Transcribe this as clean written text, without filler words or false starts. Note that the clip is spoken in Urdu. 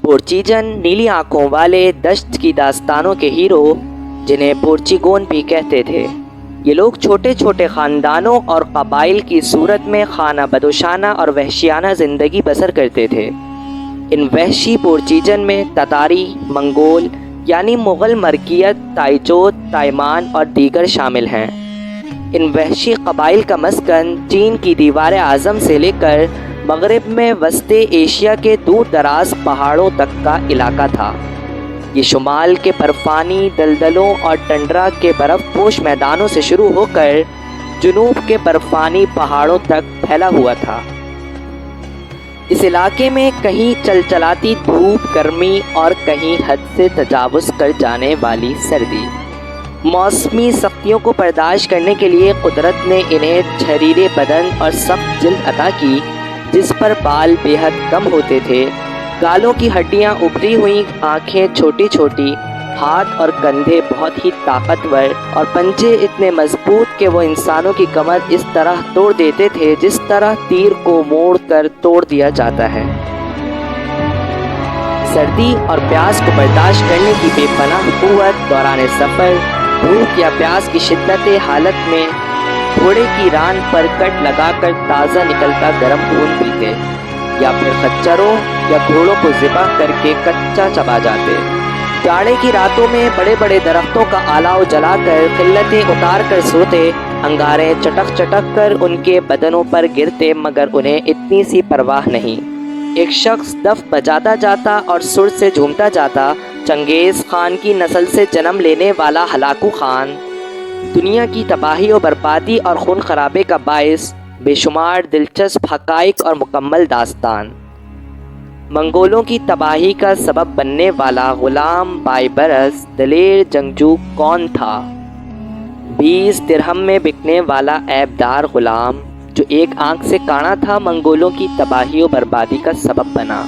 پورچیجن نیلی آنکھوں والے دشت کی داستانوں کے ہیرو، جنہیں پورچیگون بھی کہتے تھے، یہ لوگ چھوٹے چھوٹے خاندانوں اور قبائل کی صورت میں خانہ بدوشانہ اور وحشیانہ زندگی بسر کرتے تھے۔ ان وحشی پورچیجن میں تتاری، منگول یعنی مغل مرکیت، تائچوت، تائمان اور دیگر شامل ہیں۔ ان وحشی قبائل کا مسکن چین کی دیوار اعظم سے لے کر مغرب میں وسط ایشیا کے دور دراز پہاڑوں تک کا علاقہ تھا۔ یہ شمال کے برفانی دلدلوں اور ٹنڈرا کے برف پوش میدانوں سے شروع ہو کر جنوب کے برفانی پہاڑوں تک پھیلا ہوا تھا۔ اس علاقے میں کہیں چلچلاتی دھوپ گرمی اور کہیں حد سے تجاوز کر جانے والی سردی۔ موسمی سختیوں کو برداشت کرنے کے لیے قدرت نے انہیں جھریرے بدن اور سخت جلد عطا کی، جس پر بال بے حد کم ہوتے تھے، گالوں کی ہڈیاں ابری ہوئی، آنکھیں چھوٹی چھوٹی، ہاتھ اور کندھے بہت ہی طاقتور اور پنجے اتنے مضبوط کہ وہ انسانوں کی کمر اس طرح توڑ دیتے تھے جس طرح تیر کو موڑ کر توڑ دیا جاتا ہے۔ سردی اور پیاس کو برداشت کرنے کی بے پناہ قوت، دوران سفر بھوک یا پیاس کی شدت حالت میں گھوڑے کی ران پر کٹ لگا کر تازہ نکلتا گرم خون پیتے، یا پھر خچروں یا گھوڑوں کو ذبح کر کے کچا چبا جاتے۔ جاڑے کی راتوں میں بڑے بڑے درختوں کا آلاؤ جلا کر قلتیں اتار کر سوتے، انگارے چٹک چٹک کر ان کے بدنوں پر گرتے، مگر انہیں اتنی سی پرواہ نہیں۔ ایک شخص دف بجاتا جاتا اور سر سے جھومتا جاتا، چنگیز خان کی نسل سے جنم لینے والا ہلاکو خان، دنیا کی تباہی و بربادی اور خون خرابے کا باعث، بے شمار دلچسپ حقائق اور مکمل داستان۔ منگولوں کی تباہی کا سبب بننے والا غلام بائبرس دلیر جنگجو کون تھا؟ 20 درہم میں بکنے والا عیب دار غلام جو ایک آنکھ سے کانا تھا، منگولوں کی تباہی و بربادی کا سبب بنا۔